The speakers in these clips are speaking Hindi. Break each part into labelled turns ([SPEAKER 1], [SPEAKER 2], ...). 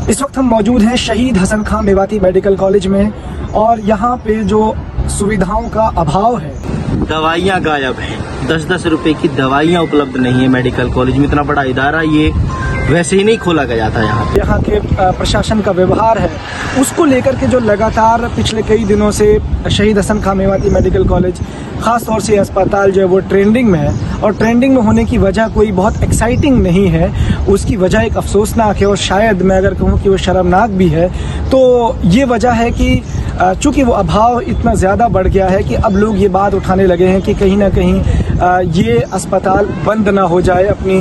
[SPEAKER 1] इस वक्त हम मौजूद हैं शहीद हसन खां मेवाती मेडिकल कॉलेज में और यहाँ पे जो सुविधाओं का अभाव है,
[SPEAKER 2] दवाइयाँ गायब हैं। 10-10 रुपए की दवाइयाँ उपलब्ध नहीं है मेडिकल कॉलेज में। इतना बड़ा इदारा ये वैसे ही नहीं खोला गया था। यहाँ
[SPEAKER 1] के प्रशासन का व्यवहार है, उसको लेकर के जो लगातार पिछले कई दिनों से शहीद हसन खां मेवाती मेडिकल कॉलेज ख़ास तौर से अस्पताल जो है वो ट्रेंडिंग में है। और ट्रेंडिंग में होने की वजह कोई बहुत एक्साइटिंग नहीं है, उसकी वजह एक अफसोसनाक है और शायद मैं अगर कहूँ कि वो शर्मनाक भी है। तो ये वजह है कि चूँकि वो अभाव इतना ज़्यादा बढ़ गया है कि अब लोग ये बात उठाने लगे हैं कि कहीं ना कहीं ये अस्पताल बंद ना हो जाए। अपनी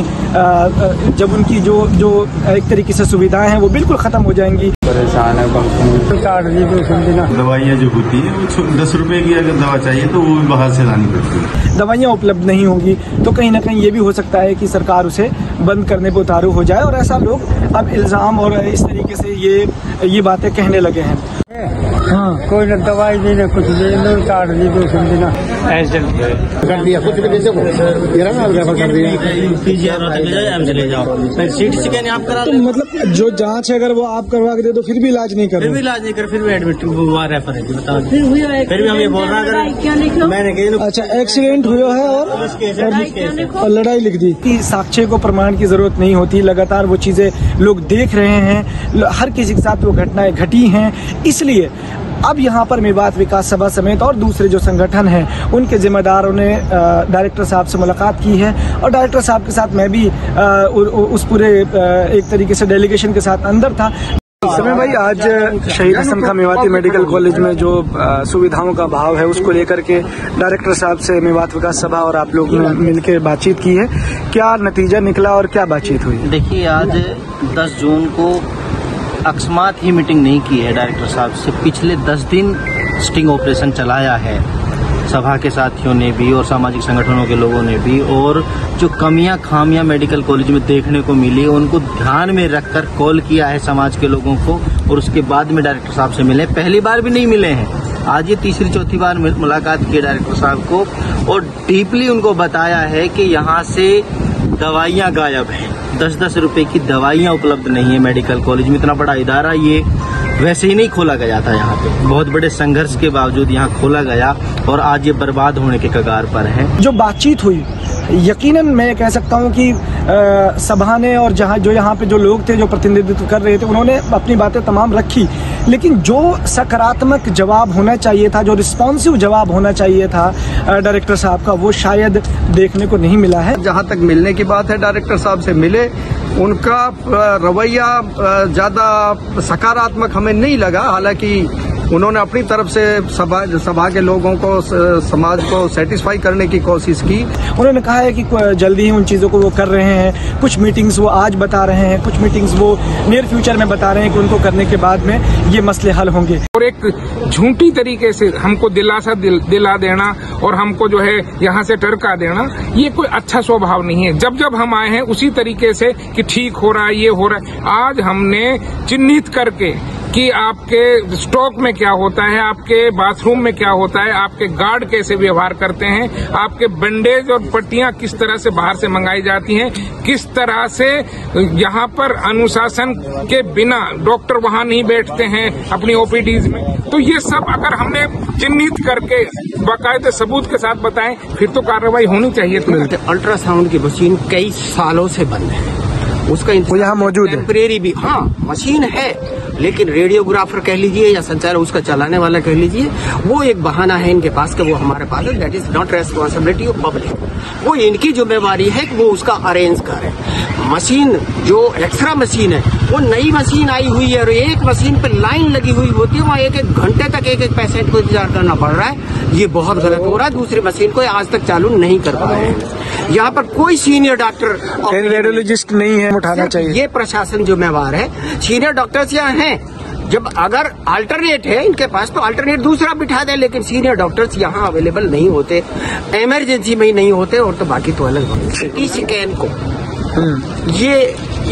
[SPEAKER 1] जब उनकी जो एक तरीके से सुविधाएं हैं वो बिल्कुल ख़त्म हो जाएंगी।
[SPEAKER 3] परेशान है। दवाइयाँ जो होती है वो 10 रुपए की अगर दवा चाहिए तो वो बाहर से लानी पड़ती है।
[SPEAKER 1] दवाइयाँ उपलब्ध नहीं होंगी तो कहीं ना कहीं ये भी हो सकता है कि सरकार उसे बंद करने पर उतारू हो जाए और ऐसा लोग अब इल्ज़ाम और इस तरीके से ये बातें कहने लगे हैं।
[SPEAKER 4] हाँ, कोई न दवाई भी न कुछ भी काट दी तो समझना
[SPEAKER 2] ऐसे
[SPEAKER 4] कर दिया कुछ भी कर दिया।
[SPEAKER 1] तो मतलब जो जांच है अगर वो आप करवा के दे तो फिर भी इलाज नहीं कर,
[SPEAKER 2] फिर भी इलाज नहीं कर, फिर भी एडमिट हुआ रेफर है। बताओ फिर भी हम ये बोल रहे हैं मैंने कही
[SPEAKER 1] अच्छा एक्सीडेंट हुआ है और लड़ाई लिख दी कि साक्ष्य को प्रमाण की जरूरत नहीं होती। लगातार वो चीजें लोग देख रहे हैं, हर किसी के साथ वो घटनाएं घटी हैं। इसलिए अब यहाँ पर मेवात विकास सभा समेत और दूसरे जो संगठन हैं उनके जिम्मेदारों ने डायरेक्टर साहब से मुलाकात की है और डायरेक्टर साहब के साथ मैं भी उस पूरे एक तरीके से डेलीगेशन के साथ अंदर था। समय भाई, आज शहीद हसन खां मेवाती मेडिकल कॉलेज में जो सुविधाओं का अभाव है उसको लेकर के डायरेक्टर साहब से मेवात विकास सभा और आप लोग ने मिलकर बातचीत की है, क्या नतीजा निकला और क्या बातचीत हुई?
[SPEAKER 2] देखिए, आज 10 जून को अकस्मात ही मीटिंग नहीं की है डायरेक्टर साहब से। पिछले 10 दिन स्टिंग ऑपरेशन चलाया है सभा के साथियों ने भी और सामाजिक संगठनों के लोगों ने भी, और जो कमियां खामियां मेडिकल कॉलेज में देखने को मिली उनको ध्यान में रखकर कॉल किया है समाज के लोगों को और उसके बाद में डायरेक्टर साहब से मिले। पहली बार भी नहीं मिले हैं, आज ये तीसरी चौथी बार मुलाकात की डायरेक्टर साहब को और डीपली उनको बताया है कि यहाँ से दवाइयाँ गायब हैं। 10-10 रुपए की दवाइयाँ उपलब्ध नहीं है मेडिकल कॉलेज में। इतना बड़ा इदारा ये वैसे ही नहीं खोला गया था। यहाँ पे बहुत बड़े संघर्ष के बावजूद यहाँ खोला गया और आज ये बर्बाद होने के कगार पर है।
[SPEAKER 1] जो बातचीत हुई यकीनन मैं कह सकता हूँ कि सभा ने और यहाँ पे जो लोग थे जो प्रतिनिधित्व कर रहे थे उन्होंने अपनी बातें तमाम रखी, लेकिन जो सकारात्मक जवाब होना चाहिए था, जो रिस्पॉन्सिव जवाब होना चाहिए था डायरेक्टर साहब का, वो शायद देखने को नहीं मिला है।
[SPEAKER 5] जहाँ तक मिलने की बात है, डायरेक्टर साहब से मिले, उनका रवैया ज़्यादा सकारात्मक हमें नहीं लगा। हालांकि उन्होंने अपनी तरफ से सभा के लोगों को, समाज को सेटिस्फाई करने की कोशिश की।
[SPEAKER 1] उन्होंने कहा है कि जल्दी ही उन चीज़ों को वो कर रहे हैं। कुछ मीटिंग्स वो आज बता रहे हैं, कुछ मीटिंग्स वो नियर फ्यूचर में बता रहे हैं कि उनको करने के बाद में ये मसले हल होंगे।
[SPEAKER 6] और एक झूठी तरीके से हमको दिलासा दिला देना और हमको जो है यहाँ से टरका देना, ये कोई अच्छा स्वभाव नहीं है। जब हम आए हैं उसी तरीके से कि ठीक हो रहा है, ये हो रहा है। आज हमने चिन्हित करके कि आपके स्टॉक में क्या होता है, आपके बाथरूम में क्या होता है, आपके गार्ड कैसे व्यवहार करते हैं, आपके बैंडेज और पट्टियां किस तरह से बाहर से मंगाई जाती हैं, किस तरह से यहाँ पर अनुशासन के बिना डॉक्टर वहाँ नहीं बैठते हैं अपनी ओपीडीज में। तो ये सब अगर हमने चिन्हित करके बाकायदे सबूत के साथ बताएं फिर तो कार्रवाई होनी चाहिए। तो
[SPEAKER 7] अल्ट्रासाउंड की मशीन कई सालों से बंद है, उसका
[SPEAKER 1] यहाँ मौजूद है
[SPEAKER 7] टेम्परेरी भी, हाँ मशीन है, लेकिन रेडियोग्राफर कह लीजिए या संचार उसका चलाने वाला कह लीजिए, वो एक बहाना है इनके पास कि वो हमारे पास है। That is not responsibility of public. वो इनकी जिम्मेवारी है कि वो उसका अरेंज करें। मशीन जो एक्सरा मशीन है वो नई मशीन आई हुई है और एक मशीन पे लाइन लगी हुई होती है, वहाँ एक घंटे तक एक पेशेंट को इंतजार करना पड़ रहा है। ये बहुत गलत हो रहा है। दूसरी मशीन को आज तक चालू नहीं कर पाए हैं। यहाँ पर कोई सीनियर डॉक्टर
[SPEAKER 1] रेडियोलॉजिस्ट नहीं है, उठाना चाहिए।
[SPEAKER 7] ये प्रशासन जिम्मेवार है। सीनियर डॉक्टर्स यहाँ हैं, जब अगर अल्टरनेट है इनके पास तो अल्टरनेट दूसरा बिठा दे, लेकिन सीनियर डॉक्टर्स यहाँ अवेलेबल नहीं होते, इमरजेंसी में ही नहीं होते, और तो बाकी तो अलग होते। स्कैन को ये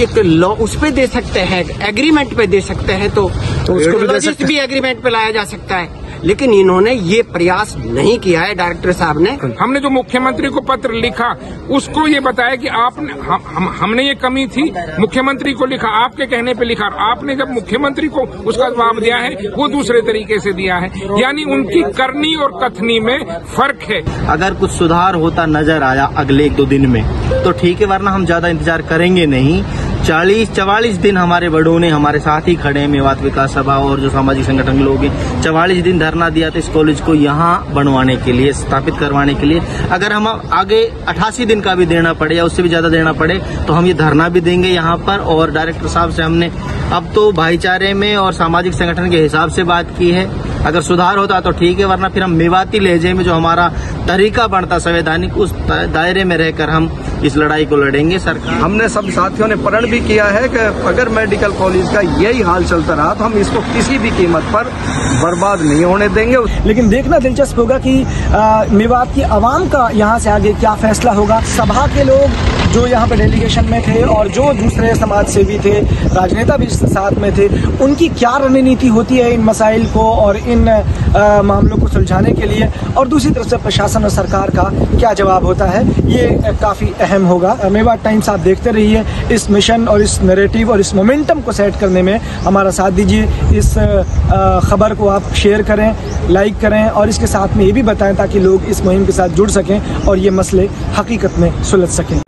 [SPEAKER 7] एक लॉ उस पे दे सकते हैं, एग्रीमेंट पे दे सकते हैं, तो उसको भी एग्रीमेंट पे लाया जा सकता है। लेकिन इन्होंने ये प्रयास नहीं किया है डायरेक्टर साहब ने।
[SPEAKER 6] हमने जो मुख्यमंत्री को पत्र लिखा उसको ये बताया कि आपने हमने ये कमी थी, मुख्यमंत्री को लिखा, आपके कहने पे लिखा, आपने जब मुख्यमंत्री को उसका जवाब दिया है वो दूसरे तरीके से दिया है। यानी उनकी करनी और कथनी में फर्क है।
[SPEAKER 2] अगर कुछ सुधार होता नजर आया अगले 1-2 दिन में तो ठीक है, वरना हम ज्यादा इंतजार करेंगे नहीं। 44 दिन हमारे बड़ों ने हमारे साथ ही खड़े हैं, मेवात विकास सभा और जो सामाजिक संगठन के लोग हैं, 44 दिन धरना दिया था इस कॉलेज को यहाँ बनवाने के लिए, स्थापित करवाने के लिए। अगर हम आगे 88 दिन का भी देना पड़े या उससे भी ज्यादा देना पड़े तो हम ये धरना भी देंगे यहाँ पर। और डायरेक्टर साहब से हमने अब तो भाईचारे में और सामाजिक संगठन के हिसाब से बात की है। अगर सुधार होता तो ठीक है, वरना फिर हम मेवाती लहजे में जो हमारा तरीका बनता संवैधानिक, उस दायरे में रहकर हम इस लड़ाई को लड़ेंगे। सरकार
[SPEAKER 5] हमने सब साथियों ने प्रण भी किया है कि अगर मेडिकल कॉलेज का यही हाल चलता रहा तो हम इसको किसी भी कीमत पर बर्बाद नहीं होने देंगे।
[SPEAKER 1] लेकिन देखना दिलचस्प होगा कि मेवात की आवाम का यहाँ से आगे क्या फैसला होगा। सभा के लोग जो यहाँ पे डेलीगेशन में थे और जो दूसरे समाज सेवी थे, राजनेता भी साथ में थे, उनकी क्या रणनीति होती है इन मसाइल को और इन मामलों को सुलझाने के लिए, और दूसरी तरफ से प्रशासन और सरकार का क्या जवाब होता है, ये काफ़ी अहम होगा। मेवात टाइम्स आप देखते रहिए, इस मिशन और इस नैरेटिव और इस मोमेंटम को सेट करने में हमारा साथ दीजिए। इस खबर को आप शेयर करें, लाइक करें और इसके साथ में ये भी बताएं ताकि लोग इस मुहिम के साथ जुड़ सकें और ये मसले हकीकत में सुलझ सकें।